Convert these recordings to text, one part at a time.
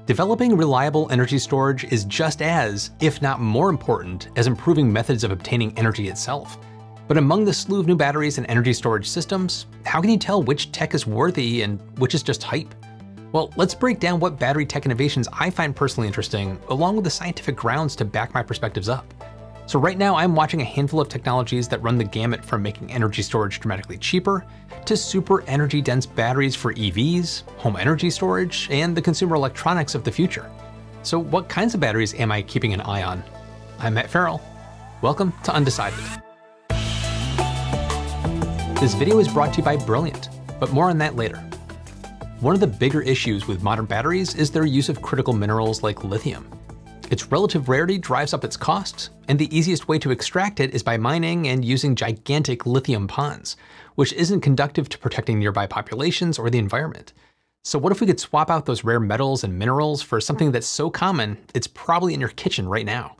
Developing reliable energy storage is just as, if not more important, as improving methods of obtaining energy itself. But among the slew of new batteries and energy storage systems, how can you tell which tech is worthy and which is just hype? Well, let's break down what battery tech innovations I find personally interesting, along with the scientific grounds to back my perspectives up. So right now I'm watching a handful of technologies that run the gamut from making energy storage dramatically cheaper, to super energy dense batteries for EVs, home energy storage, and the consumer electronics of the future. So what kinds of batteries am I keeping an eye on? I'm Matt Ferrell. Welcome to Undecided. This video is brought to you by Brilliant, but more on that later. One of the bigger issues with modern batteries is their use of critical minerals like lithium. Its relative rarity drives up its costs, and the easiest way to extract it is by mining and using gigantic lithium ponds, which isn't conducive to protecting nearby populations or the environment. So what if we could swap out those rare metals and minerals for something that's so common, it's probably in your kitchen right now?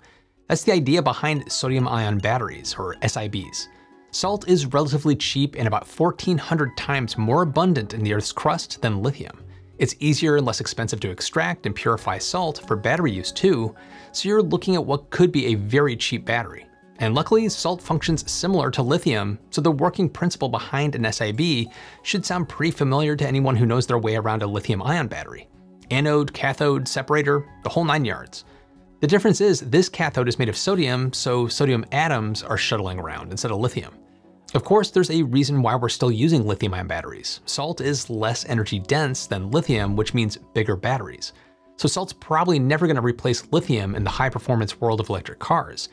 That's the idea behind sodium-ion batteries, or SiBs. Salt is relatively cheap and about 1,400 times more abundant in the Earth's crust than lithium. It's easier and less expensive to extract and purify salt for battery use too, so you're looking at what could be a very cheap battery. And luckily, salt functions similar to lithium, so the working principle behind an SiB should sound pretty familiar to anyone who knows their way around a lithium-ion battery. Anode, cathode, separator, the whole 9 yards. The difference is this cathode is made of sodium, so sodium atoms are shuttling around instead of lithium. Of course, there's a reason why we're still using lithium-ion batteries. Salt is less energy dense than lithium, which means bigger batteries. So salt's probably never gonna replace lithium in the high-performance world of electric cars.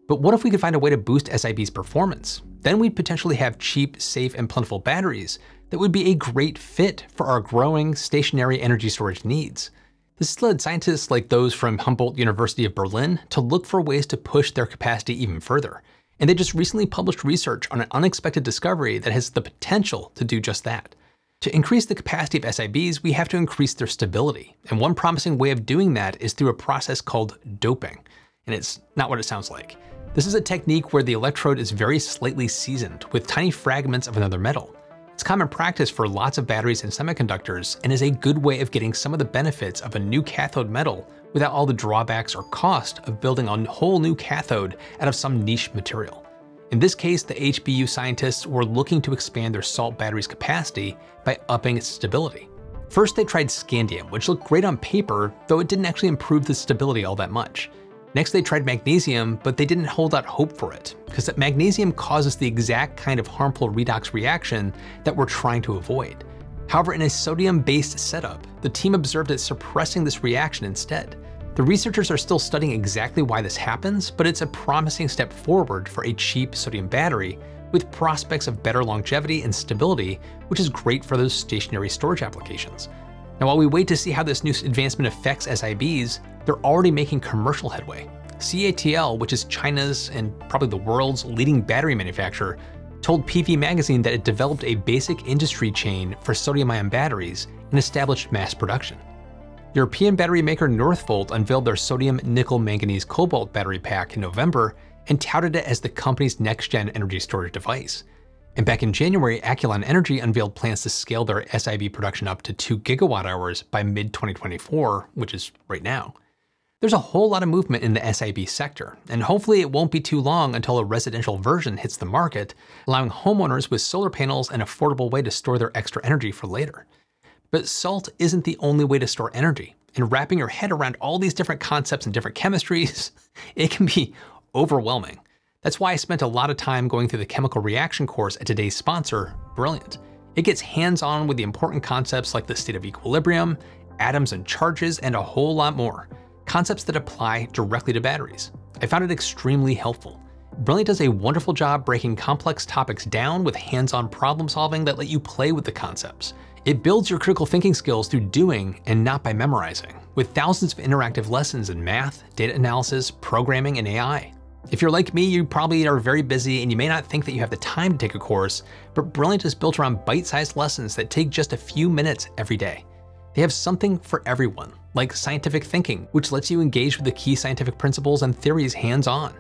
But what if we could find a way to boost SiB's performance? Then we'd potentially have cheap, safe, and plentiful batteries that would be a great fit for our growing stationary energy storage needs. This has led scientists like those from Humboldt University of Berlin to look for ways to push their capacity even further. And they just recently published research on an unexpected discovery that has the potential to do just that. To increase the capacity of SiBs, we have to increase their stability. And one promising way of doing that is through a process called doping. And it's not what it sounds like. This is a technique where the electrode is very slightly seasoned with tiny fragments of another metal. It's common practice for lots of batteries and semiconductors and is a good way of getting some of the benefits of a new cathode metal without all the drawbacks or cost of building a whole new cathode out of some niche material. In this case, the HBU scientists were looking to expand their salt battery's capacity by upping its stability. First, they tried scandium, which looked great on paper, though it didn't actually improve the stability all that much. Next, they tried magnesium, but they didn't hold out hope for it, because magnesium causes the exact kind of harmful redox reaction that we're trying to avoid. However, in a sodium-based setup, the team observed it suppressing this reaction instead. The researchers are still studying exactly why this happens, but it's a promising step forward for a cheap sodium battery with prospects of better longevity and stability, which is great for those stationary storage applications. Now, while we wait to see how this new advancement affects SiBs, they're already making commercial headway. CATL, which is China's and probably the world's leading battery manufacturer, told PV Magazine that it developed a basic industry chain for sodium-ion batteries and established mass production. European battery maker Northvolt unveiled their sodium nickel manganese cobalt battery pack in November and touted it as the company's next-gen energy storage device. And back in January, Aculon Energy unveiled plans to scale their SiB production up to 2 gigawatt-hours by mid-2024, which is right now. There's a whole lot of movement in the SiB sector, and hopefully it won't be too long until a residential version hits the market, allowing homeowners with solar panels an affordable way to store their extra energy for later. But salt isn't the only way to store energy, and wrapping your head around all these different concepts and different chemistries, it can be overwhelming. That's why I spent a lot of time going through the chemical reaction course at today's sponsor, Brilliant. It gets hands-on with the important concepts like the state of equilibrium, atoms and charges, and a whole lot more. Concepts that apply directly to batteries. I found it extremely helpful. Brilliant does a wonderful job breaking complex topics down with hands-on problem solving that let you play with the concepts. It builds your critical thinking skills through doing and not by memorizing, with thousands of interactive lessons in math, data analysis, programming, and AI. If you're like me, you probably are very busy and you may not think that you have the time to take a course, but Brilliant is built around bite-sized lessons that take just a few minutes every day. They have something for everyone, like scientific thinking, which lets you engage with the key scientific principles and theories hands-on,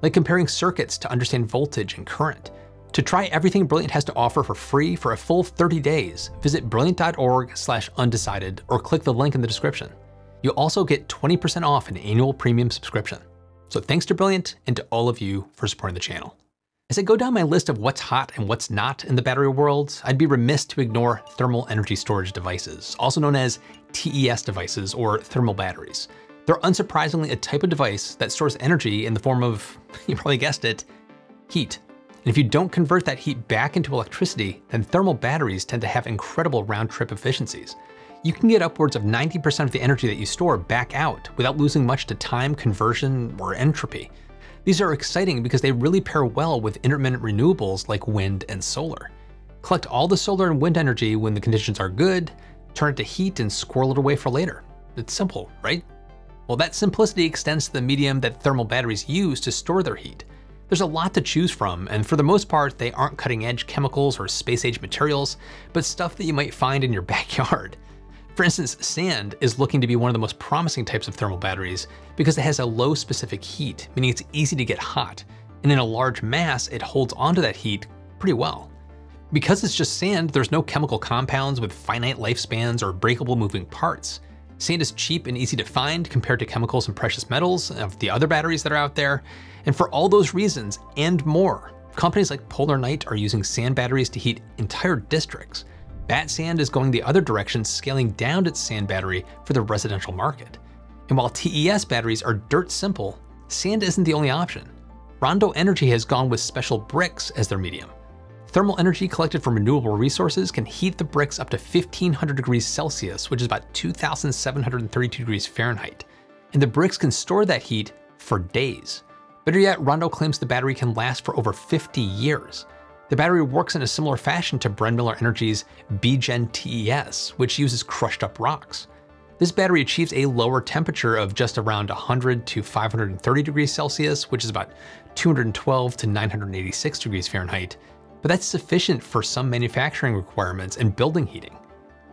like comparing circuits to understand voltage and current. To try everything Brilliant has to offer for free for a full 30 days, visit brilliant.org/undecided or click the link in the description. You'll also get 20% off an annual premium subscription. So thanks to Brilliant and to all of you for supporting the channel. As I go down my list of what's hot and what's not in the battery world, I'd be remiss to ignore thermal energy storage devices, also known as TES devices or thermal batteries. They're unsurprisingly a type of device that stores energy in the form of, you probably guessed it, heat. And if you don't convert that heat back into electricity, then thermal batteries tend to have incredible round-trip efficiencies. You can get upwards of 90% of the energy that you store back out without losing much to time, conversion, or entropy. These are exciting because they really pair well with intermittent renewables like wind and solar. Collect all the solar and wind energy when the conditions are good, turn it to heat and squirrel it away for later. It's simple, right? Well, that simplicity extends to the medium that thermal batteries use to store their heat. There's a lot to choose from, and for the most part, they aren't cutting-edge chemicals or space-age materials, but stuff that you might find in your backyard. For instance, sand is looking to be one of the most promising types of thermal batteries because it has a low specific heat, meaning it's easy to get hot, and in a large mass, it holds onto that heat pretty well. Because it's just sand, there's no chemical compounds with finite lifespans or breakable moving parts. Sand is cheap and easy to find compared to chemicals and precious metals of the other batteries that are out there, and for all those reasons and more, companies like Polar Night are using sand batteries to heat entire districts. Bat Sand is going the other direction, scaling down its sand battery for the residential market. And while TES batteries are dirt simple, sand isn't the only option. Rondo Energy has gone with special bricks as their medium. Thermal energy collected from renewable resources can heat the bricks up to 1500 degrees Celsius, which is about 2732 degrees Fahrenheit. And the bricks can store that heat for days. Better yet, Rondo claims the battery can last for over 50 years. The battery works in a similar fashion to Miller Energy's B-Gen TES, which uses crushed up rocks. This battery achieves a lower temperature of just around 100 to 530 degrees Celsius, which is about 212 to 986 degrees Fahrenheit, but that's sufficient for some manufacturing requirements and building heating.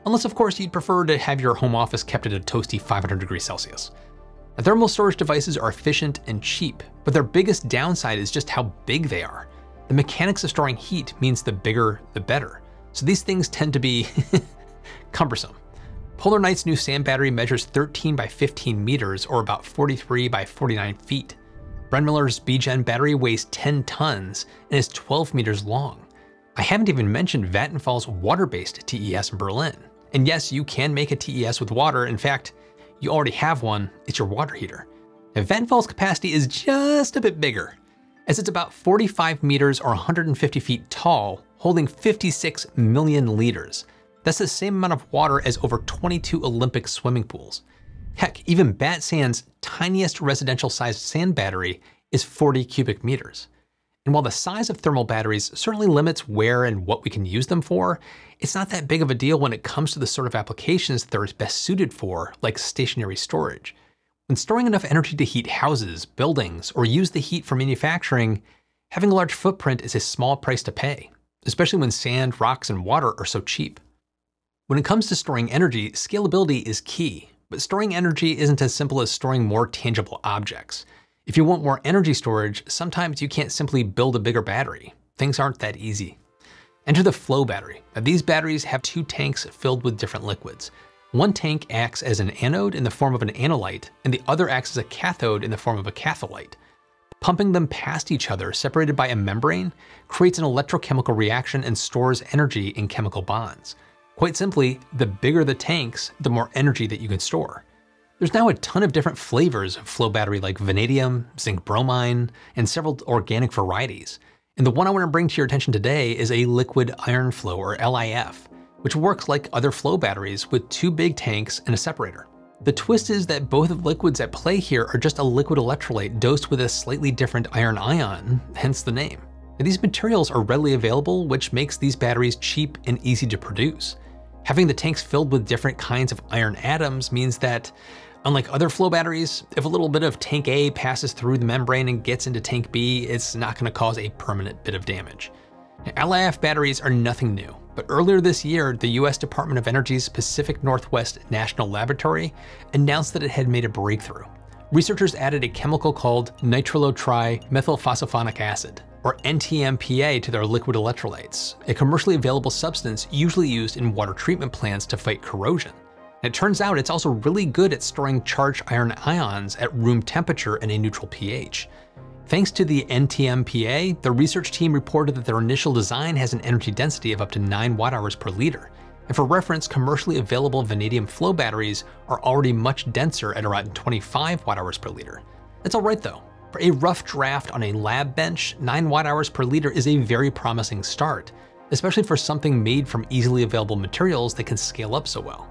Unless of course you'd prefer to have your home office kept at a toasty 500 degrees Celsius. Now, thermal storage devices are efficient and cheap, but their biggest downside is just how big they are. The mechanics of storing heat means the bigger, the better. So these things tend to be cumbersome. Polar Night's new sand battery measures 13 by 15 meters or about 43 by 49 feet. Miller's B-Gen battery weighs 10 tons and is 12 meters long. I haven't even mentioned Vattenfall's water-based TES in Berlin. And yes, you can make a TES with water. In fact, you already have one, it's your water heater. Now, Vattenfall's capacity is just a bit bigger, as it's about 45 meters or 150 feet tall, holding 56 million liters. That's the same amount of water as over 22 Olympic swimming pools. Heck, even Bat Sand's tiniest residential-sized sand battery is 40 cubic meters. And while the size of thermal batteries certainly limits where and what we can use them for, it's not that big of a deal when it comes to the sort of applications that they're best suited for, like stationary storage. When storing enough energy to heat houses, buildings, or use the heat for manufacturing, having a large footprint is a small price to pay, especially when sand, rocks, and water are so cheap. When it comes to storing energy, scalability is key, but storing energy isn't as simple as storing more tangible objects. If you want more energy storage, sometimes you can't simply build a bigger battery. Things aren't that easy. Enter the flow battery. Now, these batteries have two tanks filled with different liquids. One tank acts as an anode in the form of an anolyte, and the other acts as a cathode in the form of a catholyte. Pumping them past each other, separated by a membrane, creates an electrochemical reaction and stores energy in chemical bonds. Quite simply, the bigger the tanks, the more energy that you can store. There's now a ton of different flavors of flow battery like vanadium, zinc bromine, and several organic varieties. And the one I want to bring to your attention today is a liquid iron flow, or LIF, which works like other flow batteries with two big tanks and a separator. The twist is that both of the liquids at play here are just a liquid electrolyte dosed with a slightly different iron ion, hence the name. Now, these materials are readily available, which makes these batteries cheap and easy to produce. Having the tanks filled with different kinds of iron atoms means that, unlike other flow batteries, if a little bit of tank A passes through the membrane and gets into tank B, it's not going to cause a permanent bit of damage. Now, LIF batteries are nothing new, but earlier this year, the US Department of Energy's Pacific Northwest National Laboratory announced that it had made a breakthrough. Researchers added a chemical called nitrilotrimethyl-phosphonic acid, or NTMPA, to their liquid electrolytes, a commercially available substance usually used in water treatment plants to fight corrosion. And it turns out it's also really good at storing charged iron ions at room temperature and a neutral pH. Thanks to the NTMPA, the research team reported that their initial design has an energy density of up to 9 watt-hours per liter. And for reference, commercially available vanadium flow batteries are already much denser at around 25 watt-hours per liter. That's all right though. For a rough draft on a lab bench, 9 watt-hours per liter is a very promising start, especially for something made from easily available materials that can scale up so well.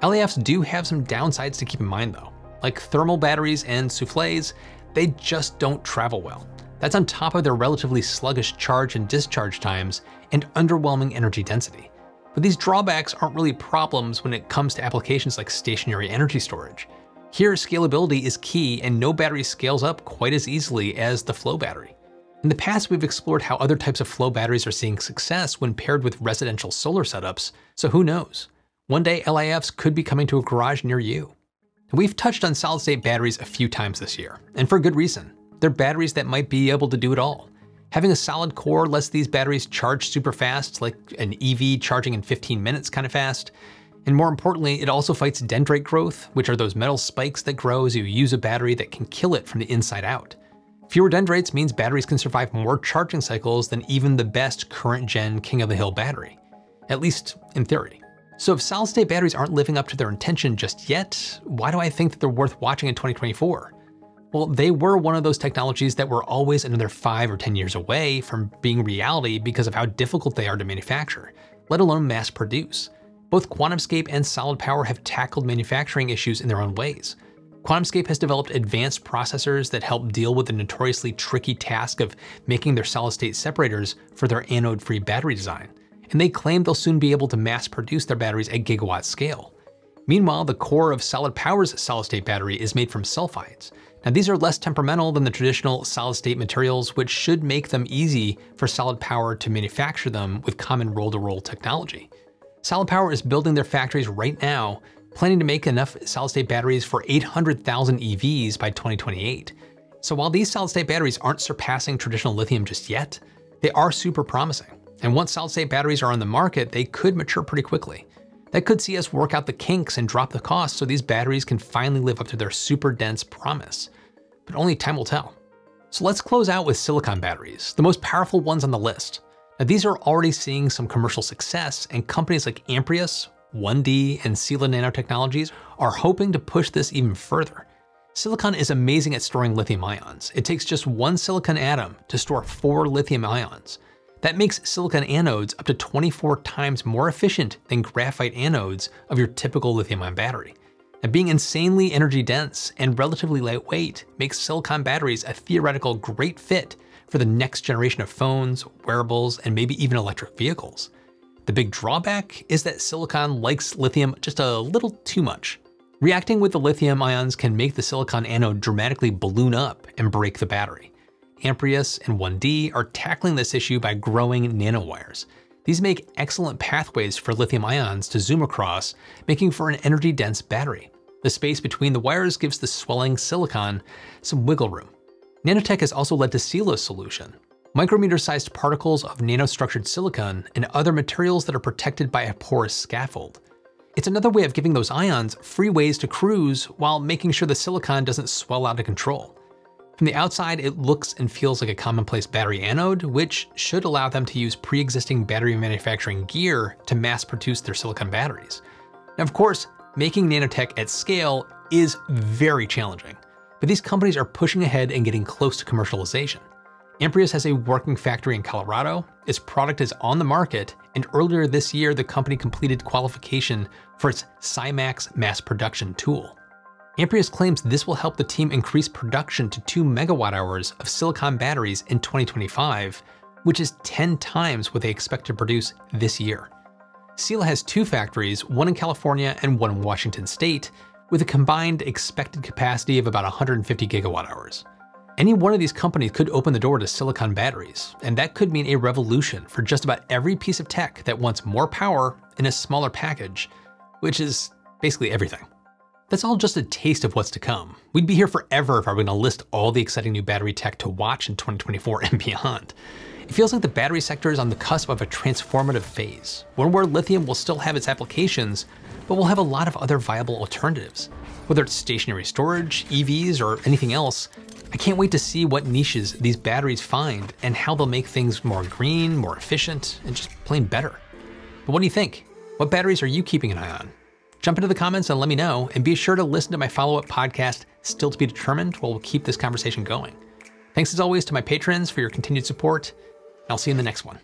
LAFs do have some downsides to keep in mind though. Like thermal batteries and soufflés, they just don't travel well. That's on top of their relatively sluggish charge and discharge times and underwhelming energy density. But these drawbacks aren't really problems when it comes to applications like stationary energy storage. Here, scalability is key and no battery scales up quite as easily as the flow battery. In the past, we've explored how other types of flow batteries are seeing success when paired with residential solar setups, so who knows? One day, LAFs could be coming to a garage near you. We've touched on solid-state batteries a few times this year, and for good reason. They're batteries that might be able to do it all. Having a solid core lets these batteries charge super fast, like an EV charging in 15 minutes kind of fast. And more importantly, it also fights dendrite growth, which are those metal spikes that grow as you use a battery that can kill it from the inside out. Fewer dendrites means batteries can survive more charging cycles than even the best current-gen king-of-the-hill battery, at least in theory. So if solid-state batteries aren't living up to their intention just yet, why do I think that they're worth watching in 2024? Well, they were one of those technologies that were always another 5 or 10 years away from being reality because of how difficult they are to manufacture, let alone mass produce. Both QuantumScape and Solid Power have tackled manufacturing issues in their own ways. QuantumScape has developed advanced processors that help deal with the notoriously tricky task of making their solid-state separators for their anode-free battery design, and they claim they'll soon be able to mass produce their batteries at gigawatt scale. Meanwhile, the core of Solid Power's solid-state battery is made from sulfides. Now these are less temperamental than the traditional solid-state materials, which should make them easy for Solid Power to manufacture them with common roll-to-roll technology. Solid Power is building their factories right now, planning to make enough solid-state batteries for 800,000 EVs by 2028. So while these solid-state batteries aren't surpassing traditional lithium just yet, they are super promising. And once solid-state batteries are on the market, they could mature pretty quickly. That could see us work out the kinks and drop the cost so these batteries can finally live up to their super dense promise. But only time will tell. So let's close out with silicon batteries, the most powerful ones on the list. Now these are already seeing some commercial success, and companies like Amprius, 1D, and Sila Nanotechnologies are hoping to push this even further. Silicon is amazing at storing lithium ions. It takes just one silicon atom to store 4 lithium ions. That makes silicon anodes up to 24 times more efficient than graphite anodes of your typical lithium-ion battery. And being insanely energy dense and relatively lightweight makes silicon batteries a theoretical great fit for the next generation of phones, wearables, and maybe even electric vehicles. The big drawback is that silicon likes lithium just a little too much. Reacting with the lithium ions can make the silicon anode dramatically balloon up and break the battery. Amprius and 1D are tackling this issue by growing nanowires. These make excellent pathways for lithium ions to zoom across, making for an energy-dense battery. The space between the wires gives the swelling silicon some wiggle room. Nanotech has also led to Sila's solution, micrometer-sized particles of nanostructured silicon and other materials that are protected by a porous scaffold. It's another way of giving those ions free ways to cruise while making sure the silicon doesn't swell out of control. From the outside, it looks and feels like a commonplace battery anode, which should allow them to use pre-existing battery manufacturing gear to mass produce their silicon batteries. Now, of course, making nanotech at scale is very challenging, but these companies are pushing ahead and getting close to commercialization. Amprius has a working factory in Colorado, its product is on the market, and earlier this year, the company completed qualification for its Cymax mass production tool. Amprius claims this will help the team increase production to 2 megawatt-hours of silicon batteries in 2025, which is 10 times what they expect to produce this year. Sila has 2 factories, one in California and one in Washington State, with a combined expected capacity of about 150 gigawatt-hours. Any one of these companies could open the door to silicon batteries, and that could mean a revolution for just about every piece of tech that wants more power in a smaller package, which is basically everything. That's all just a taste of what's to come. We'd be here forever if I were going to list all the exciting new battery tech to watch in 2024 and beyond. It feels like the battery sector is on the cusp of a transformative phase, one where lithium will still have its applications, but we'll have a lot of other viable alternatives. Whether it's stationary storage, EVs, or anything else, I can't wait to see what niches these batteries find and how they'll make things more green, more efficient, and just plain better. But what do you think? What batteries are you keeping an eye on? Jump into the comments and let me know, and be sure to listen to my follow-up podcast, Still to be Determined, while we'll keep this conversation going. Thanks as always to my patrons for your continued support, and I'll see you in the next one.